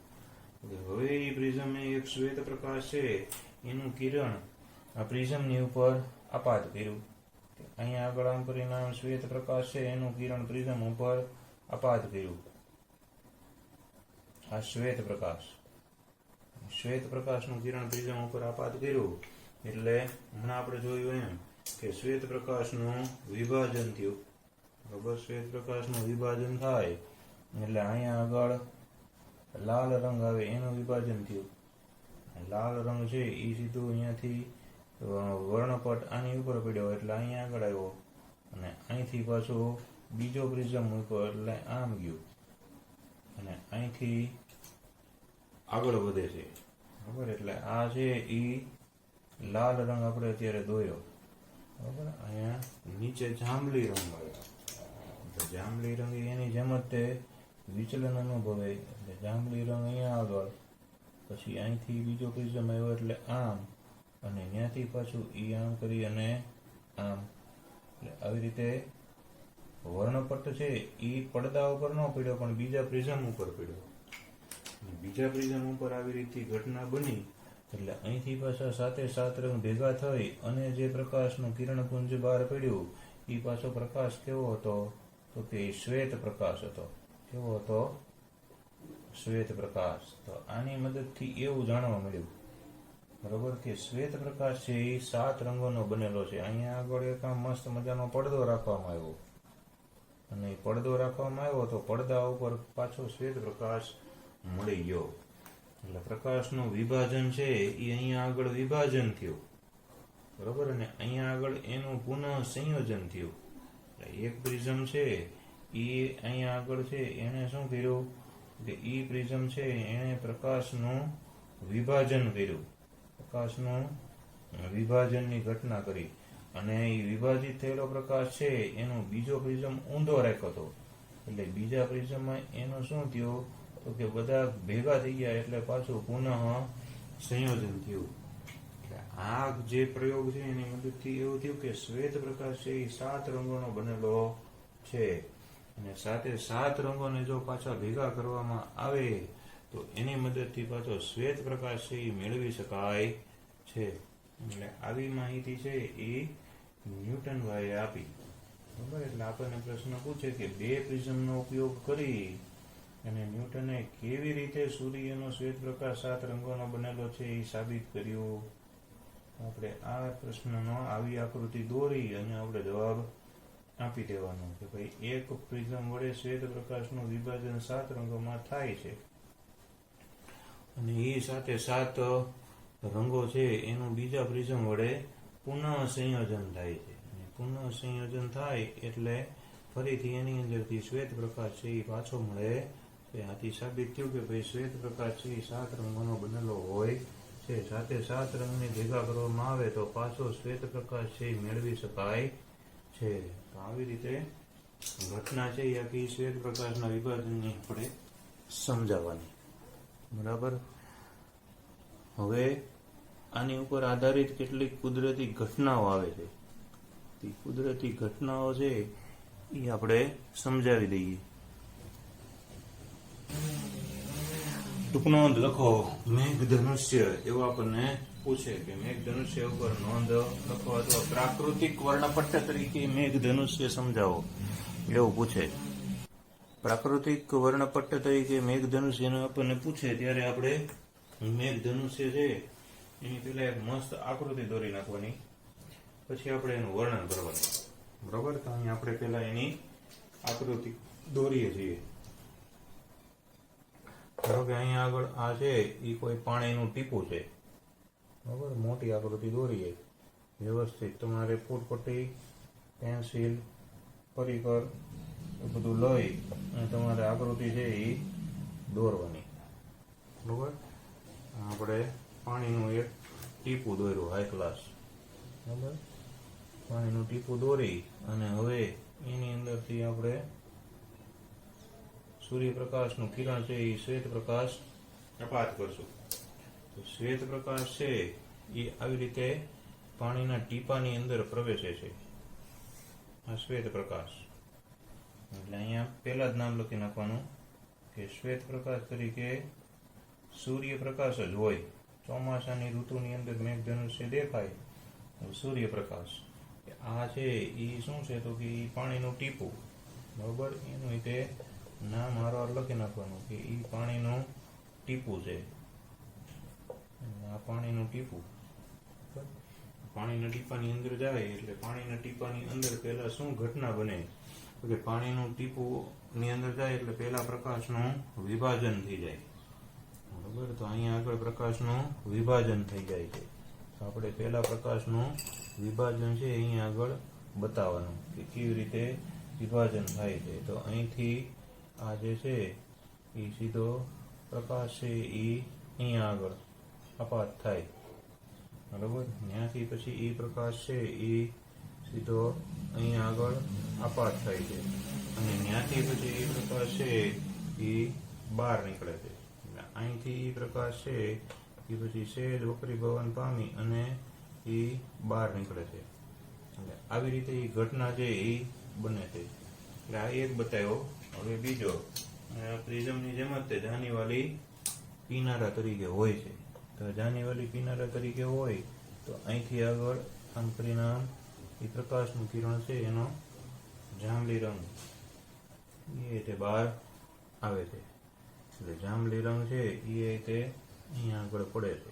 હવે એ પ્રિઝમે એક શ્વેત પ્રકાશ છે એનું કિરણ આ પ્રિઝમની ઉપર આપાત કર્યું. અહીંયા આગળ આમ કરીને શ્વેત પ્રકાશ છે એનું કિરણ પ્રિઝમ ઉપર આપાત કર્યું. આ શ્વેત પ્રકાશનું કિરણ પ્રિઝમ ઉપર આપાત કર્યું એટલે હમણાં આપણે જોયું એમ કે શ્વેત પ્રકાશનું વિભાજન થયું, બરોબર. શ્વેત પ્રકાશનું વિભાજન થાય એટલે અહીંયા આગળ લાલ રંગ આવે એનું વિભાજન થયું. લાલ રંગ છે એ સીધું અહીંયાથી વર્ણપટ આની ઉપર પડ્યો એટલે અહીંયા આગળ આવ્યો, અને અહીંથી પાછો બીજો પ્રિઝમ મૂક્યો એટલે આમ ગયું, અને અહીંથી આગળ વધે છે, બરાબર. એટલે આ છે એ લાલ રંગ આપણે અત્યારે દોર્યો, બરાબર. અહીંયા નીચે જાંબલી રંગ આવ્યો. જાંબલી રંગ એની જેમ જ તે વિચલન અનુભવે. એટલે જાંબલી રંગ અહીંયા આગળ, પછી અહીંથી બીજો પ્રિઝમ આવ્યો એટલે આમ, અને ત્યાંથી પાછું ઈ આમ કરી અને આમ. એટલે આવી રીતે વર્ણપટ્ટ છે એ પડદા ઉપર ન પડ્યો પણ બીજા પ્રિઝમ ઉપર પડ્યો. બીજા પ્રિઝમ ઉપર આવી રીતે ઘટના બની એટલે અહીંથી પાછા 7 રંગ ભેગા થઈ અને જે પ્રકાશનું કિરણપુંજ બહાર પડ્યું એ પાછો પ્રકાશ કેવો હતો? તો કે શ્વેત પ્રકાશ હતો. કેવો હતો? શ્વેત પ્રકાશ. તો આની મદદથી એવું જાણવા મળ્યું, બરોબર, કે શ્વેત પ્રકાશ છે એ 7 રંગોનો બનેલો છે. અહીંયા આગળ એક આમ મસ્ત મજાનો પડદો રાખવામાં આવ્યો, અને પડદો રાખવામાં આવ્યો તો પડદા ઉપર પાછો શ્વેત પ્રકાશ મળી ગયો. એટલે પ્રકાશનું વિભાજન છે એ અહીંયા આગળ વિભાજન થયું, બરોબર, અને અહીંયા આગળ એનું પુનઃ સંયોજન થયું. એક પ્રિઝમ છે એ અહીંયા આગળ છે એને શું કર્યું કે ઈ પ્રિઝમ છે એને પ્રકાશનું વિભાજન કર્યું, પ્રકાશનું વિભાજનની ઘટના કરી અને એ વિભાજિત થયેલો પ્રકાશ છે એનો બીજો પ્રિઝમ ઊંધો રાખ્યો હતો, એટલે બીજા પ્રિઝમમાં એનું શું થયું તો કે બધા ભેગા થઈ ગયા એટલે પાછું પુનઃ સંયોજન થયું. આ જે પ્રયોગ છે એની મદદથી એવું થયું કે શ્વેત પ્રકાશ છે એ 7 રંગોનો બનેલો છે અને સાથે 7 રંગોને જો પાછા ભેગા કરવામાં આવે તો એની મદદથી પાછો શ્વેત પ્રકાશ છે એ મેળવી શકાય છે. એટલે આવી માહિતી છે એ ન્યૂટન ભાઈએ આપી. બરાબર, એટલે આપણને પ્રશ્ન પૂછે કે 2 પ્રિઝમનો ઉપયોગ કરી અને ન્યૂટને કેવી રીતે સૂર્યનો શ્વેત પ્રકાશ 7 રંગોનો બનેલો છે એ સાબિત કર્યું. આપણે આ પ્રશ્નનો આવી આકૃતિ દોરી અને આપણે જવાબ આપી દેવાનો કે ભાઈ એક પ્રિઝમ વડે શ્વેત પ્રકાશનું વિભાજન 7 રંગોમાં થાય છે અને એ સાથે 7 રંગો છે એનું બીજા પ્રિઝમ વડે પુનઃ સંયોજન થાય છે અને પુનઃ સંયોજન થાય એટલે ફરીથી એની અંદરથી શ્વેત પ્રકાશ છે એ પાછો મળે છે. આથી સાબિત થયું કે ભાઈ શ્વેત પ્રકાશ છે એ 7 રંગોનો બનેલો હોય છે. સાથે 7 રંગને ભેગા કરવામાં આવે તો પાછો શ્વેત પ્રકાશ છે એ મેળવી શકાય છે. તો આવી રીતે ઘટના છે એ આખી શ્વેત પ્રકાશના વિભાજનની આપણે સમજાવવાની. બરાબર, હવે આની ઉપર આધારિત કેટલીક કુદરતી ઘટનાઓ આવે છે. તે કુદરતી ઘટનાઓ છે એ આપણે સમજાવી દઈએ. ટૂંક નોંધ લખો મેઘધનુષ્ય, એવું આપણને પૂછે કે મેઘધનુષ્ય ઉપર નોંધ લખો અથવા પ્રાકૃતિક વર્ણપટ્ટ તરીકે મેઘધનુષ્ય સમજાવો એવું પૂછે. પ્રાકૃતિક વર્ણપટ્ટ તરીકે મેઘધનુષ્યને આપણને પૂછે ત્યારે આપણે મેઘધનુષ્ય છે એની પહેલા એક મસ્ત આકૃતિ દોરી નાખવાની, પછી આપણે એનું વર્ણન કરવાનું. બરોબર, તો અહીં આપણે પહેલા એની આકૃતિ દોરીએ છીએ. ધારો કે અહીંયા આગળ આ છે એ કોઈ પાણીનું ટીપું છે. બરોબર, મોટી આકૃતિ દોરીએ વ્યવસ્થિત. તમારે ફૂટપટ્ટી, પેન્સિલ, પરિકર એ બધું લઈ અને તમારે આકૃતિ છે એ દોરવાની. બરોબર, આપણે પાણીનું એક ટીપું દોર્યું હાઈ ક્લાસ. બરાબર, પાણીનું ટીપું દોરી અને હવે એની અંદરથી આપણે સૂર્યપ્રકાશનું કિરણ છે એ શ્વેત પ્રકાશ અપાત કરશું. તો શ્વેત પ્રકાશ છે એ આવી રીતે પાણીના ટીપાની અંદર પ્રવેશે છે. આ શ્વેત પ્રકાશ એટલે અહીંયા પહેલા જ નામ લખી નાખવાનું કે શ્વેત પ્રકાશ તરીકે સૂર્યપ્રકાશ જ હોય. ચોમાસાની ઋતુની અંદર મેઘધનુષ્ય દેખાય સૂર્યપ્રકાશ. આ છે એ શું છે તો કે એ પાણીનું ટીપું. બરોબર, એનું રીતે નામ હારવાર લખી નાખવાનું કે એ પાણીનું ટીપું છે. આ પાણીનું ટીપું પાણીના ટીપાની અંદર જાય એટલે પાણીના ટીપાની અંદર પહેલા શું ઘટના બને તો કે પાણીનું ટીપું ની અંદર જાય એટલે પહેલા પ્રકાશનું વિભાજન થઈ જાય. બરોબર, તો અહીંયા આગળ પ્રકાશનું વિભાજન થઈ જાય છે. તો આપણે પહેલા પ્રકાશનું વિભાજન છે અહીંયા આગળ બતાવવાનું કે કેવી રીતે વિભાજન થાય છે. તો અહીંથી આ જે છે એ સીધો પ્રકાશ છે એ અહીંયા આગળ અપાત થાય. બરોબર, ત્યાંથી પછી એ પ્રકાશ છે એ સીધો અહીંયા આગળ અપાત થાય છે અને ત્યાંથી પછી એ પ્રકાશ છે એ બહાર નીકળે છે. અહીંથી એ પ્રકાશ છે એ પછી સહેજ વક્રીભવન પામી અને એ બહાર નીકળે છે. એટલે આવી રીતે એ ઘટના છે એ બને છે. એટલે આ એક બતાવ્યો. હવે બીજો, પ્રિઝમની જેમ જ તે જાનીવાલી કિનારા તરીકે હોય છે. તો જાનીવાલી કિનારા તરીકે હોય તો અહીંથી આગળ આમ કરીને એ પ્રકાશનું કિરણ છે એનો જાંબલી રંગ એ તે બહાર આવે છે. એટલે જાંબલી રંગ છે એ તે અહીંયા આગળ પડે છે.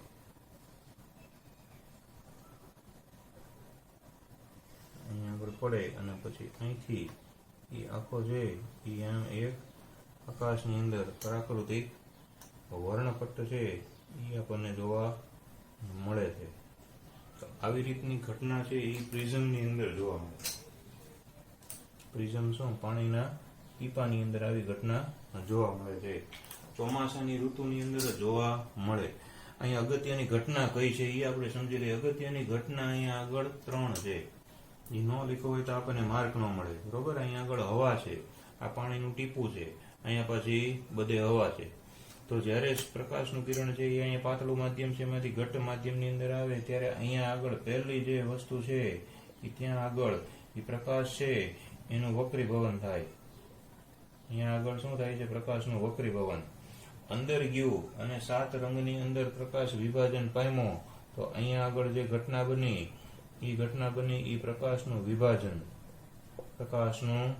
અહીંયા આગળ પડે અને પછી અહીંથી એ આખો છે એ આમ એક આકાશની અંદર પ્રાકૃતિક વર્ણપટ્ટ છે એ આપણને જોવા મળે છે. તો આવી રીતની ઘટના છે એ પ્રિઝમની અંદર જોવા મળે. પ્રિઝમ શું પાણીના ટીપાની અંદર આવી ઘટના જોવા મળે છે. ચોમાસાની ઋતુની અંદર જોવા મળે. અહીંયા અગત્યની ઘટના કઈ છે એ આપણે સમજી લઈએ. અગત્યની ઘટના અહીંયા આગળ 3 છે. એ ન લખ્યો હોય તો આપણને માર્ક ન મળે. બરોબર. અહીંયા આગળ હવા છે, આ પાણીનું ટીપું છે, અહીંયા પછી બધે હવા છે. તો જ્યારે પ્રકાશનું કિરણ છે એ અહીંયા પાતળું માધ્યમ છે એમાંથી ઘટ્ટ માધ્યમની અંદર આવે ત્યારે અહીંયા આગળ પહેલી જે વસ્તુ છે એ ત્યાં આગળ એ પ્રકાશ છે એનું વક્રીભવન થાય. અહીંયા આગળ શું થાય છે? પ્રકાશનું વક્રીભવન. અંદર ગયું અને 7 રંગની અંદર પ્રકાશ વિભાજન પામ્યો તો અહીંયા આગળ જે ઘટના બની એ પ્રકાશનું વિભાજન, પ્રકાશનું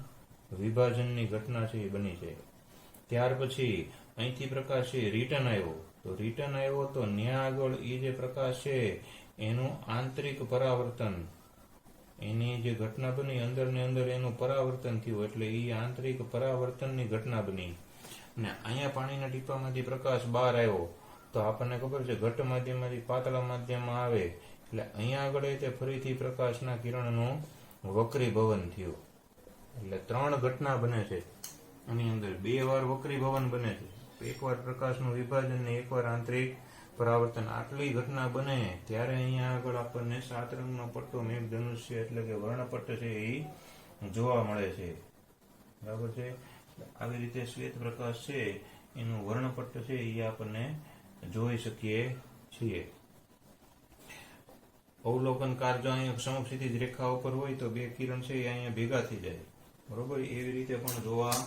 વિભાજનની ઘટના છે એ બની છે. ત્યાર પછી અહીંથી પ્રકાશ છે રિટર્ન આવ્યો તો ત્યાં આગળ એ જે પ્રકાશ છે એનું આંતરિક પરાવર્તન, એની જે ઘટના બની અંદર ને અંદર એનું પરાવર્તન થયું એટલે એ આંતરિક પરાવર્તનની ઘટના બની. અને અહીંયા પાણીના ટીપામાંથી પ્રકાશ બહાર આવ્યો તો આપણને ખબર છે ઘટ્ટ માધ્યમમાંથી પાતળા માધ્યમમાં આવે એટલે અહીંયા આગળ તે ફરીથી પ્રકાશના કિરણનું વક્રીભવન થયું. એટલે 3 ઘટના બને છે આની અંદર. 2 વાર વક્રીભવન બને છે, એકવાર પ્રકાશનું વિભાજન ને એકવાર આંતરિક પરાવર્તન. આટલી ઘટના બને ત્યારે અહીંયા આગળ આપણને 7 રંગનો પટ્ટો મેઘધનુષ્ય એટલે કે વર્ણપટ્ટ છે એ જોવા મળે છે. બરાબર છે. આવી રીતે શ્વેત પ્રકાશ છે એનું વર્ણપટ્ટ છે એ આપણને જોઈ શકીએ છીએ. અવલોકનકાર જો અહીંયા સમક્ષિતિજ રેખા ઉપર હોય તો 2 કિરણ છે એ અહીંયા ભેગા થઈ જાય. બરોબર. એવી રીતે પણ જોવા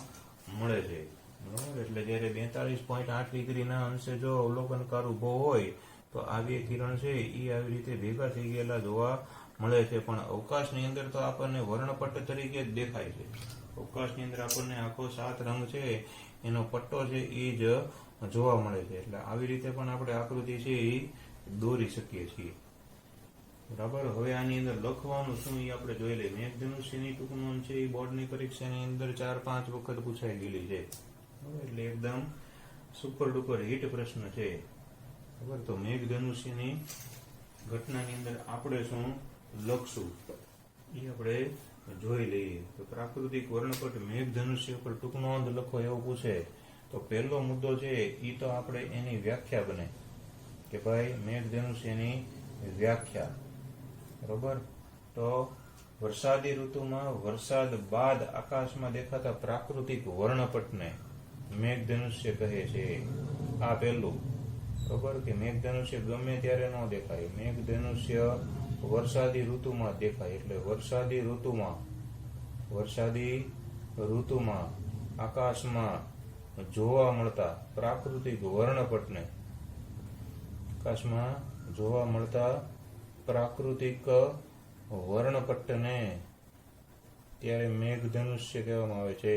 મળે છે. બરોબર. એટલે જયારે 42.8 ડિગ્રીના અંશે જો અવલોકનકાર ઉભો હોય તો આ 2 કિરણ છે એ આવી રીતે ભેગા થઈ ગયેલા જોવા મળે છે. પણ અવકાશની અંદર તો આપણને વર્ણપટ્ટ તરીકે જ દેખાય છે. અવકાશની અંદર આપણને આખો 7 રંગ છે એનો પટ્ટો છે એ જ જોવા મળે છે. એટલે આવી રીતે પણ આપણે આકૃતિ છે એ દોરી શકીએ છીએ. બરાબર. હવે આની અંદર લખવાનું શું એ આપણે જોઈ લઈએ. મેઘધનુષ્યની ટૂંક નોંધ છે એ બોર્ડની પરીક્ષાની અંદર 4-5 વખત પૂછાઈ ગયેલી છે. એટલે એકદમ સુપર ડુપર હિટ પ્રશ્ન છે. બરાબર. તો મેઘધનુષ્યની ઘટનાની અંદર આપણે શું લખશું એ આપણે જોઈ લઈએ. તો પ્રાકૃતિક વર્ણપટ મેઘધનુષ્ય પર ટૂંક નોંધ લખો એવું પૂછે તો પહેલો મુદ્દો છે એ તો આપણે એની વ્યાખ્યા બને કે ભાઈ મેઘધનુષ્યની વ્યાખ્યા. બરોબર. તો વરસાદી ઋતુમાં વરસાદ બાદ આકાશમાં દેખાતા પ્રાકૃતિક વર્ણપટને મેઘધનુષ્ય કહે છે. આ પહેલું. બરોબર. કે મેઘધનુષ્ય ગમે ત્યારે ન દેખાય, મેઘધનુષ્ય વરસાદી ઋતુમાં દેખાય. એટલે વરસાદી ઋતુમાં આકાશમાં જોવા મળતા પ્રાકૃતિક વર્ણપટને, આકાશમાં જોવા મળતા પ્રાકૃતિક વર્ણપટ્ટને ત્યારે મેઘધનુષ્ય કહેવામાં આવે છે.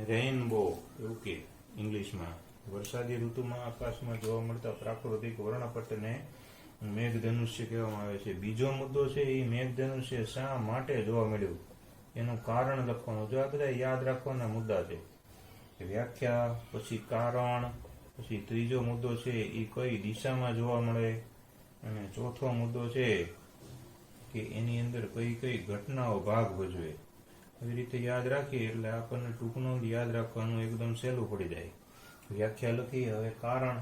રેઇનબો એવું કે ઇંગ્લિશમાં. વરસાદી ઋતુમાં આકાશમાં જોવા મળતા પ્રાકૃતિક વર્ણપટ્ટને મેઘધનુષ્ય કહેવામાં આવે છે. બીજો મુદ્દો છે એ મેઘધનુષ્ય શા માટે જોવા મળ્યું એનું કારણ લખવાનું. જો આ બધા યાદ રાખવાના મુદ્દા છે. વ્યાખ્યા, પછી કારણ, પછી ત્રીજો મુદ્દો છે એ કઈ દિશામાં જોવા મળે, અને ચોથો મુદ્દો છે કે એની અંદર કઈ કઈ ઘટનાઓ ભાગ ભજવે. આવી રીતે યાદ રાખીએ એટલે આપણને ટૂંકનો યાદ રાખવાનું એકદમ સહેલું પડી જાય. વ્યાખ્યા લખી. હવે કારણ.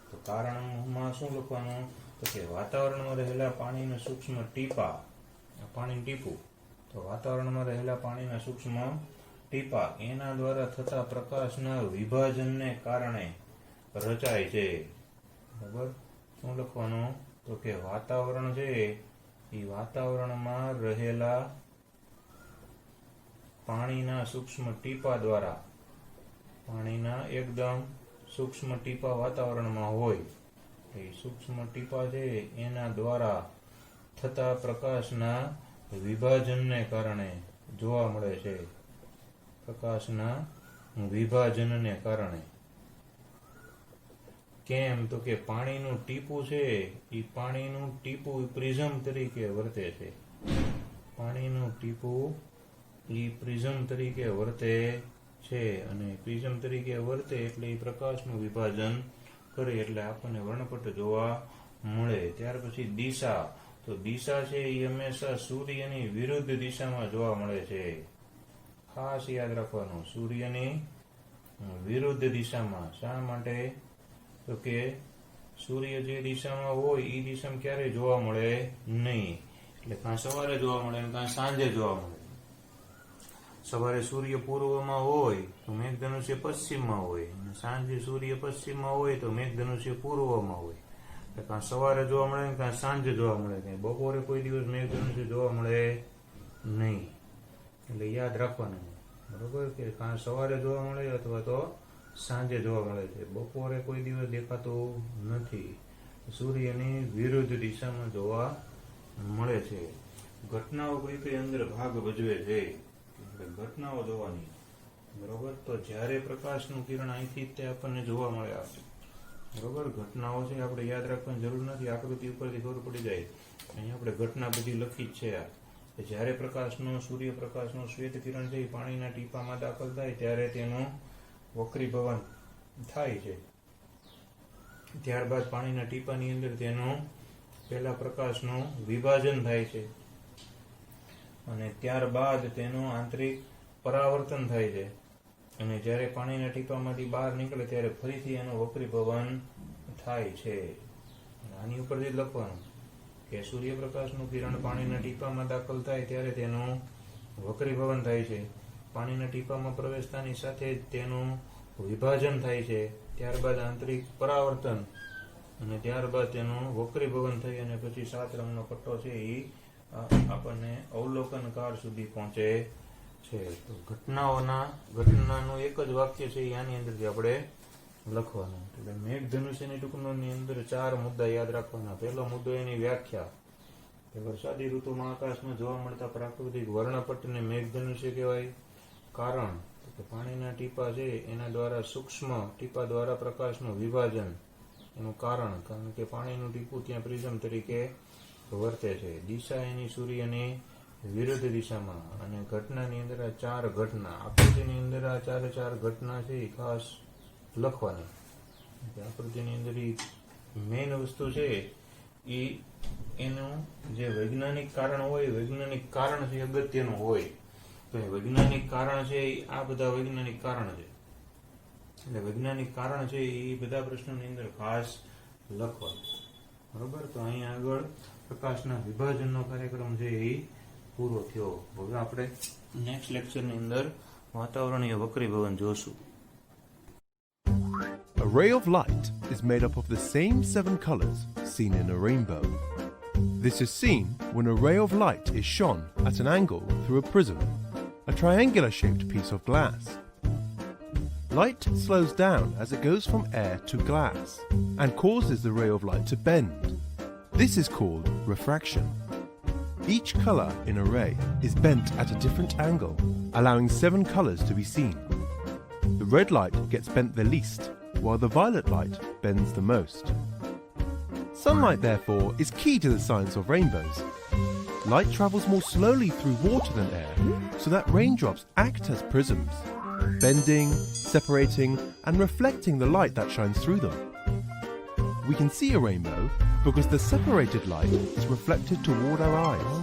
તો કારણમાં શું લખવાનું? તો કે વાતાવરણમાં રહેલા પાણીના સૂક્ષ્મ ટીપા, પાણીનું ટીપું, તો વાતાવરણમાં રહેલા પાણીના સૂક્ષ્મ ટીપા એના દ્વારા થતા પ્રકાશના વિભાજનને કારણે રચાય છે. બરાબર. શું લખવાનું? તો કે વાતાવરણ છે એ વાતાવરણમાં રહેલા પાણીના સૂક્ષ્મ ટીપા દ્વારા, પાણીના એકદમ સૂક્ષ્મ ટીપા વાતાવરણમાં હોય એ સૂક્ષ્મ ટીપા છે એના દ્વારા થતા પ્રકાશના વિભાજનને કારણે જોવા મળે છે. પ્રકાશના વિભાજનને કારણે. કેમ? તો કે પાણીનું ટીપું છે એ પાણીનું ટીપું પ્રિઝમ તરીકે વર્તે છે. પાણીનું ટીપું એ પ્રિઝમ તરીકે વર્તે છે અને પ્રિઝમ તરીકે વર્તે એટલે એ પ્રકાશનું વિભાજન કરે એટલે આપણને વર્ણપટ્ટ જોવા મળે. ત્યાર પછી દિશા. તો દિશા છે એ હંમેશા સૂર્યની વિરુદ્ધ દિશામાં જોવા મળે છે. ખાસ યાદ રાખવાનું, સૂર્યની વિરુદ્ધ દિશામાં. શા માટે? તો કે સૂર્ય જે દિશામાં હોય એ દિશામાં ક્યારેય જોવા મળે નહીં. એટલે કાં સવારે જોવા મળે કાં સાંજે જોવા મળે. સવારે સૂર્ય પૂર્વમાં હોય તો મેઘધનુષ્ય પશ્ચિમમાં હોય, અને સાંજે સૂર્ય પશ્ચિમમાં હોય તો મેઘધનુષ્ય પૂર્વમાં હોય. એટલે કાં સવારે જોવા મળે ને કાં સાંજે જોવા મળે. કાંઈ બપોરે કોઈ દિવસ મેઘધનુષ્ય જોવા મળે નહીં. એટલે યાદ રાખવાનું, બરોબર, કે કાં સવારે જોવા મળે અથવા તો સાંજે જોવા મળે છે. બપોરે કોઈ દિવસ દેખાતું નથી. સૂર્યની વિરુદ્ધ દિશામાં જોવા મળે છે. ઘટનાઓ કઈ કઈ અંદર ભાગ ભજવે છે, એટલે ઘટનાઓ જોવાની, બરોબર. તો જ્યારે પ્રકાશનું કિરણ અહીંથી તે આપણને જોવા મળે, બરોબર. ઘટનાઓ છે આપણે યાદ રાખવાની જરૂર નથી, આકૃતિ ઉપરથી ખબર પડી જાય. અહીંયા આપણે ઘટના બધી લખી જ છે. જ્યારે પ્રકાશનું, સૂર્યપ્રકાશનું શ્વેત કિરણ છે પાણીના ટીપામાં દાખલ થાય ત્યારે તેનું વક્રીભવન થાય છે. ત્યારબાદ પાણીના ટીપાની અંદર તેનું પહેલા પ્રકાશનું વિભાજન થાય છે, અને ત્યારબાદ તેનું આંતરિક પરાવર્તન થાય છે. અને જ્યારે પાણીના ટીપામાંથી બહાર નીકળે ત્યારે ફરીથી એનું વક્રીભવન થાય છે. આની ઉપરથી જ લખવાનું કે સૂર્યપ્રકાશનું કિરણ પાણીના ટીપામાં દાખલ થાય ત્યારે તેનું વક્રીભવન થાય છે. પાણીના ટીપામાં પ્રવેશતાની સાથે જ તેનું વિભાજન થાય છે. ત્યારબાદ આંતરિક પરાવર્તન, અને ત્યારબાદ તેનું વક્રીભવન થઈ અને પછી 7 રંગનો પટ્ટો છે એ આપણને અવલોકનકાર સુધી પહોંચે છે. તો ઘટનાનું એક જ વાક્ય છે આની અંદરથી આપણે લખવાનું. એટલે મેઘધનુષ્યની ટુકડીની અંદર 4 મુદ્દા યાદ રાખવાના. પહેલો મુદ્દો એની વ્યાખ્યા, કે વરસાદી ઋતુમાં આકાશમાં જોવા મળતા પ્રાકૃતિક વર્ણપટને મેઘધનુષ્ય કહેવાય. કારણ, કે પાણીના ટીપા છે એના દ્વારા સૂક્ષ્મ ટીપા દ્વારા પ્રકાશનું વિભાજન એનું કારણ કે પાણીનું ટીપું ત્યાં પ્રિઝમ તરીકે વર્તે છે. દિશા એની સૂર્યની વિરુદ્ધ દિશામાં. અને ઘટનાની અંદર આ 4 ઘટના, આકૃતિની અંદર આ 4 ઘટના છે એ ખાસ લખવાની. આકૃતિની અંદર મેઇન વસ્તુ છે એ એનું જે વૈજ્ઞાનિક કારણ હોય, વૈજ્ઞાનિક કારણ છે અગત્યનું હોય. તો એ વૈજ્ઞાનિક કારણ છે આ બધા વૈજ્ઞાનિક કારણ છે. એટલે વૈજ્ઞાનિક કારણ છે એ બધા પ્રશ્નોની અંદર ખાસ લખવાનું, બરોબર. તો અહીંયા આગળ પ્રકાશના વિભાજનનો કાર્યક્રમ છે એ પૂરો થયો. હવે આપણે નેક્સ્ટ લેક્ચરની અંદર વાતાવરણીય વક્રીભવન જોશું. A ray of light is made up of the same 7 colors seen in a rainbow. This is seen when a ray of light is shone at an angle through a prism, a triangular-shaped piece of glass. Light slows down as it goes from air to glass and causes the ray of light to bend. This is called refraction. Each color in a ray is bent at a different angle, allowing 7 colors to be seen. The red light gets bent the least, while the violet light bends the most. Sunlight, therefore, is key to the science of rainbows. Light travels more slowly through water than air, so that raindrops act as prisms, bending, separating, and reflecting the light that shines through them. We can see a rainbow because the separated light is reflected toward our eyes.